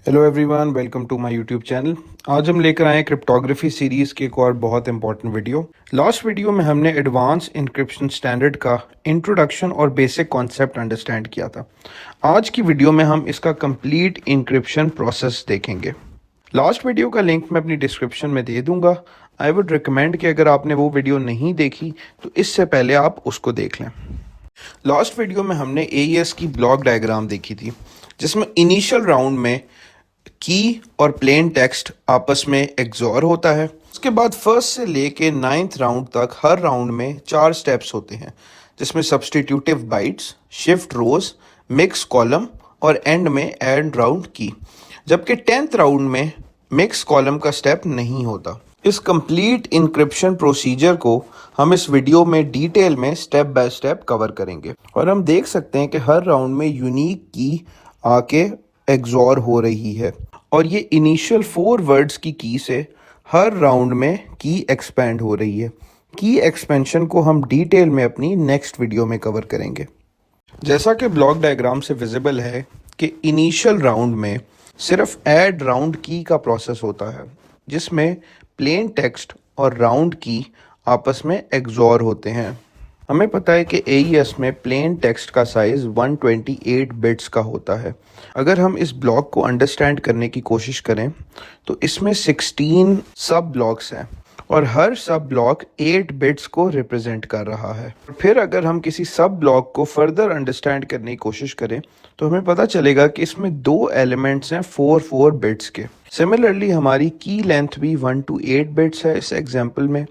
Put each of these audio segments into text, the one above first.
Hello everyone, welcome to my YouTube channel. आज हम लेकर आए हैं क्रिप्टोग्राफी सीरीज़ की एक और बहुत इंपॉर्टेंट वीडियो। लास्ट वीडियो में हमने एडवांस इंक्रिप्शन स्टैंडर्ड का इंट्रोडक्शन और बेसिक कॉन्सेप्ट अंडरस्टैंड किया था। आज की वीडियो में हम इसका कंप्लीट इंक्रिप्शन प्रोसेस देखेंगे। लास्ट वीडियो का लिंक मैं अपनी डिस्क्रिप्शन में दे दूंगा। आई वुड रिकमेंड कि अगर आपने वो वीडियो नहीं देखी तो इससे पहले आप उसको देख लें। लास्ट वीडियो में हमने एईएस की ब्लॉक डायग्राम देखी थी, जिसमें इनिशियल राउंड में की और प्लेन टेक्स्ट आपस में एक्सॉर होता है। उसके बाद फर्स्ट से लेके 9th राउंड तक हर राउंड में 4 स्टेप्स होते हैं, जिसमें सब्स्टिट्यूटिव बाइट्स, शिफ्ट रोज, मिक्स कॉलम और एंड में एंड राउंड की। जबकि 10th राउंड में मिक्स कॉलम का स्टेप नहीं होता। इस कंप्लीट इंक्रिप्शन प्रोसीजर को हम इस वीडियो में डिटेल में स्टेप बाय स्टेप कवर करेंगे और हम देख सकते हैं कि हर राउंड में यूनिक की आके एक्सॉर हो रही है और ये इनिशियल 4 वर्ड्स की से हर राउंड में की एक्सपेंड हो रही है। की एक्सपेंशन को हम डिटेल में अपनी नेक्स्ट वीडियो में कवर करेंगे। जैसा कि ब्लॉक डायग्राम से विजिबल है कि इनिशियल राउंड में सिर्फ ऐड राउंड की का प्रोसेस होता है, जिसमें प्लेन टेक्स्ट और राउंड की आपस में एक्सॉर होते हैं। हमें पता है कि एईएस में प्लेन टेक्स्ट का साइज 128 बिट्स का होता है। अगर हम इस ब्लॉक को अंडरस्टैंड करने की कोशिश करें तो इसमें 16 सब ब्लॉक्स हैं और हर सब ब्लॉक 8 बिट्स को रिप्रेजेंट कर रहा है। फिर अगर हम किसी सब ब्लॉक को फर्दर अंडरस्टैंड करने की कोशिश करें तो हमें पता चलेगा कि इसमें 2 एलिमेंट्स हैं 4 बिट्स के। सिमिलरली हमारी की लेंथ भी 1 to 8 बिट्स है इस एग्जाम्पल में।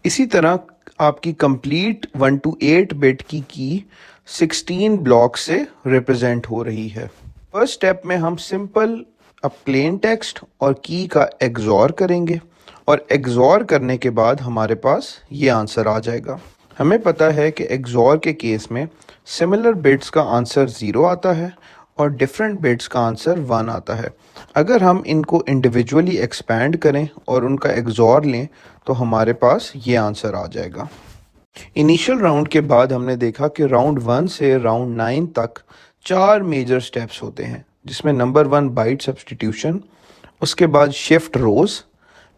इसी तरह आपकी कंप्लीट 1 to 8 बिट की 16 ब्लॉक से रिप्रेजेंट हो रही है। फर्स्ट स्टेप में हम सिंपल प्लेन टेक्स्ट और की का एक्सॉर करेंगे और एक्सॉर करने के बाद हमारे पास ये आंसर आ जाएगा। हमें पता है कि एक्सॉर के केस में सिमिलर बिट्स का आंसर 0 आता है और डिफरेंट बिट्स का आंसर 1 आता है। अगर हम इनको इंडिविजुअली एक्सपैंड करें और उनका एक्सॉर लें तो हमारे पास ये आंसर आ जाएगा। इनिशियल राउंड के बाद हमने देखा कि राउंड 1 से राउंड 9 तक 4 मेजर स्टेप्स होते हैं, जिसमें नंबर 1 बाइट सब्स्टिट्यूशन, उसके बाद शिफ्ट रोज,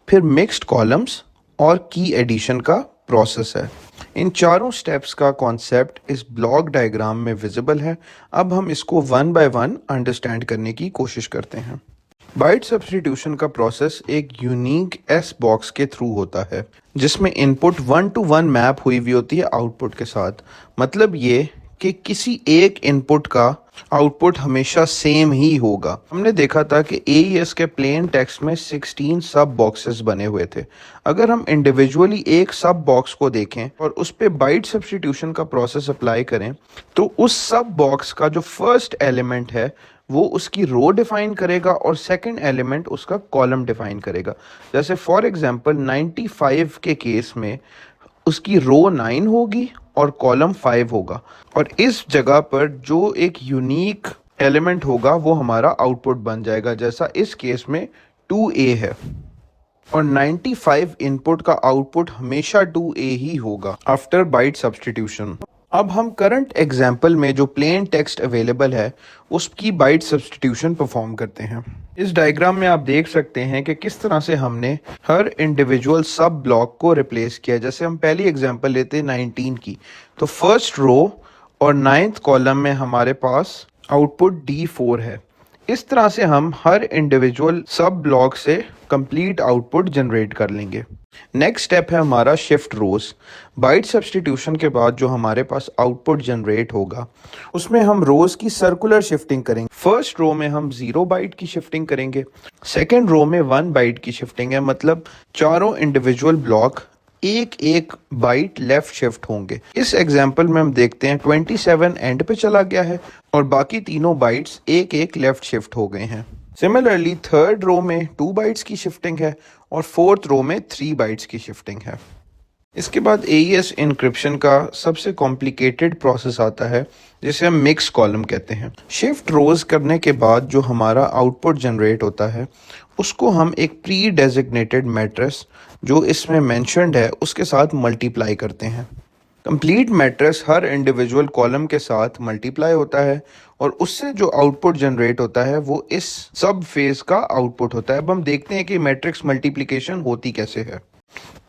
फिर मिक्स्ड कॉलम्स और की एडिशन का प्रोसेस है। इन चारों स्टेप्स का कॉन्सेप्ट इस ब्लॉक डायग्राम में विजिबल है। अब हम इसको 1 by 1 अंडरस्टैंड करने की कोशिश करते हैं। बाइट सब्स्टिट्यूशन का प्रोसेस एक यूनिक एस बॉक्स के थ्रू होता है, जिसमें इनपुट 1 to 1 मैप हुई हुई होती है आउटपुट के साथ। मतलब ये कि किसी एक इनपुट का आउटपुट हमेशा सेम ही होगा। हमने देखा था कि एईएस के प्लेन टेक्स्ट में 16 सब बॉक्सेस बने हुए थे। अगर हम इंडिविजुअली एक सब बॉक्स को देखें और उस पे बाइट सब्स्टिट्यूशन का प्रोसेस अप्लाई करें तो उस सब बॉक्स का जो फर्स्ट एलिमेंट है वो उसकी रो डिफाइन करेगा और सेकंड एलिमेंट उसका कॉलम डिफाइन करेगा। जैसे फॉर एग्जांपल 95 के केस में उसकी रो 9 होगी और कॉलम 5 होगा और इस जगह पर जो एक यूनिक एलिमेंट होगा वो हमारा आउटपुट बन जाएगा, जैसा इस केस में 2A है और 95 इनपुट का आउटपुट हमेशा 2A ही होगा आफ्टर बाइट सब्स्टिट्यूशन। अब हम करंट एग्जाम्पल में जो प्लेन टेक्स्ट अवेलेबल है उसकी बाइट सब्स्टिट्यूशन परफॉर्म करते हैं। इस डायग्राम में आप देख सकते हैं कि किस तरह से हमने हर इंडिविजुअल सब ब्लॉक को रिप्लेस किया। जैसे हम पहली एग्जाम्पल लेते हैं 19 की, तो फर्स्ट रो और 9th कॉलम में हमारे पास आउटपुट D4 है। इस तरह से हम हर इंडिविजुअल सब ब्लॉक से कंप्लीट आउटपुट जनरेट कर लेंगे। नेक्स्ट स्टेप है हमारा शिफ्ट रोज। बाइट सब्स्टिट्यूशन के बाद जो हमारे पास आउटपुट जनरेट होगा उसमें हम रोज की सर्कुलर शिफ्टिंग करेंगे। फर्स्ट रो में हम 0 बाइट की शिफ्टिंग करेंगे, सेकेंड रो में 1 बाइट की शिफ्टिंग है। मतलब चारों इंडिविजुअल ब्लॉक एक एक बाइट लेफ्ट शिफ्ट होंगे। इस एग्जाम्पल में हम देखते हैं 27 एंड पे चला गया है और बाकी तीनों बाइट्स एक एक लेफ्ट शिफ्ट हो गए हैं। सिमिलरली थर्ड रो में 2 बाइट्स की शिफ्टिंग है और फोर्थ रो में 3 बाइट्स की शिफ्टिंग है। इसके बाद एईएस इनक्रिप्शन का सबसे कॉम्प्लिकेटेड प्रोसेस आता है, जिसे हम मिक्स कॉलम कहते हैं। शिफ्ट रोज करने के बाद जो हमारा आउटपुट जनरेट होता है उसको हम एक प्री डेजिग्नेटेड मैट्रिक्स जो इसमें मेंशन्ड है उसके साथ मल्टीप्लाई करते हैं। कंप्लीट मैट्रिक्स हर इंडिविजुअल कॉलम के साथ मल्टीप्लाई होता है और उससे जो आउटपुट जनरेट होता है वो इस सब फेज का आउटपुट होता है। अब हम देखते हैं कि मैट्रिक्स मल्टीप्लिकेशन होती कैसे है।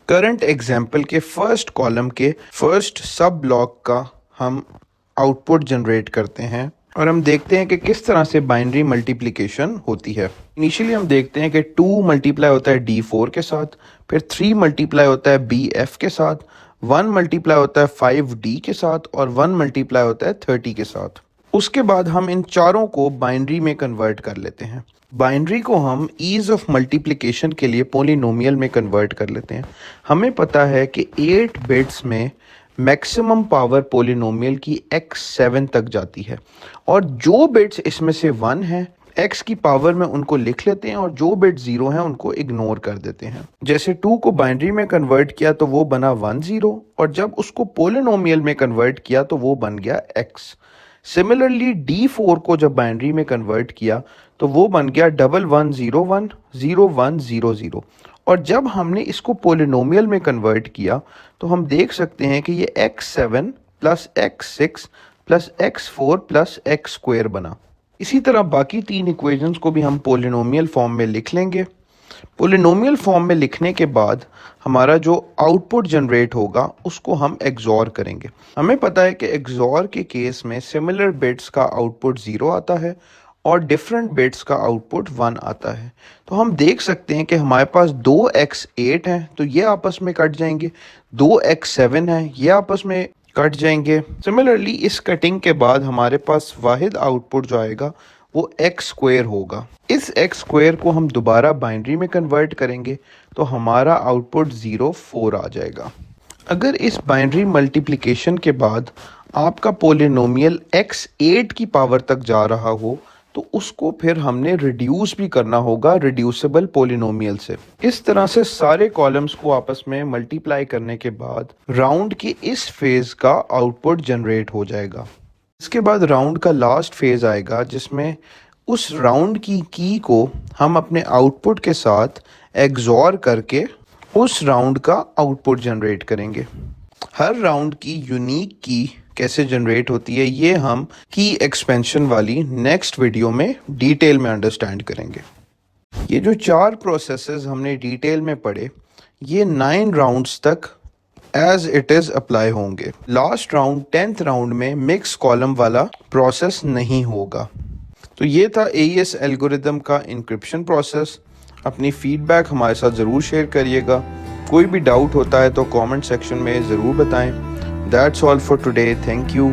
करंट एग्जाम्पल के फर्स्ट कॉलम के फर्स्ट सब ब्लॉक का हम आउटपुट जनरेट करते हैं और हम देखते हैं कि किस तरह से बाइनरी मल्टीप्लिकेशन होती है। इनिशियली हम देखते हैं कि 2 मल्टीप्लाई होता है D4 के साथ, फिर 3 मल्टीप्लाई होता है BF के साथ, 1 मल्टीप्लाई होता है 5D के साथ और 1 मल्टीप्लाई होता है 30 के साथ। उसके बाद हम इन चारों को बाइनरी में कन्वर्ट कर लेते हैं। बाइनरी को हम ईज ऑफ मल्टीप्लिकेशन के लिए पॉलिनोमियल में कन्वर्ट कर लेते हैं। हमें पता है कि 8 बिट्स में मैक्सिमम पावर पॉलिनोमियल की x7 तक जाती है और जो बिट्स इसमें से 1 है x की पावर में उनको लिख लेते हैं और जो बिट 0 है उनको इग्नोर कर देते हैं। जैसे 2 को बाइनरी में कन्वर्ट किया तो वो बना 10 और जब उसको पॉलिनोमियल में कन्वर्ट किया तो वो बन गया x। सिमिलरली D4 को जब बाइनरी में कन्वर्ट किया तो वो बन गया 1101 0100 और जब हमने इसको पॉलिनोमियल में कन्वर्ट किया तो हम देख सकते हैं कि ये x7 plus x6 plus x4 plus x square बना। इसी तरह बाकी 3 इक्वेशंस को भी हम पॉलिनोमियल फॉर्म में लिख लेंगे। पॉलिनोमियल फॉर्म में लिखने के बाद हमारा जो आउटपुट जनरेट होगा उसको हम एक्सॉर करेंगे। हमें पता है कि एक्सॉर के केस में सिमिलर बिट्स का आउटपुट 0 आता है और डिफरेंट बिट्स का आउटपुट 1 आता है। तो हम देख सकते हैं कि हमारे पास 2x8 हैं तो ये आपस में कट जाएंगे, 2x7 है ये आपस में कट जाएंगे। सिमिलरली इस कटिंग के बाद हमारे पास वाहिद आउटपुट जो आएगा वो x स्क्वायर होगा। इस x स्क्वायर को हम दोबारा बाइनरी में कन्वर्ट करेंगे तो हमारा आउटपुट 04 आ जाएगा। अगर इस बाइनरी मल्टीप्लिकेशन के बाद आपका पॉलिनोमियल x8 की पावर तक जा रहा हो तो उसको फिर हमने रिड्यूस भी करना होगा रिड्यूसिबल पॉलिनोमियल से। इस तरह से सारे कॉलम्स को आपस में मल्टीप्लाई करने के बाद राउंड के इस फेज का आउटपुट जनरेट हो जाएगा। इसके बाद राउंड का लास्ट फेज आएगा जिसमें उस राउंड की को हम अपने आउटपुट के साथ एक्सॉर करके उस राउंड का आउटपुट जनरेट करेंगे। हर राउंड की यूनिक की कैसे जनरेट होती है ये हम की एक्सपेंशन वाली नेक्स्ट वीडियो में डिटेल में अंडरस्टैंड करेंगे। ये जो 4 प्रोसेसेस हमने डिटेल में पढ़े ये 9 राउंड्स तक एज इट इज अप्लाई होंगे। लास्ट राउंड 10th राउंड में मिक्स कॉलम वाला प्रोसेस नहीं होगा। तो ये था AES एल्गोरिदम का इंक्रिप्शन प्रोसेस। अपनी फीडबैक हमारे साथ ज़रूर शेयर करिएगा। कोई भी डाउट होता है तो कमेंट सेक्शन में ज़रूर बताएं। That's all for today. Thank you.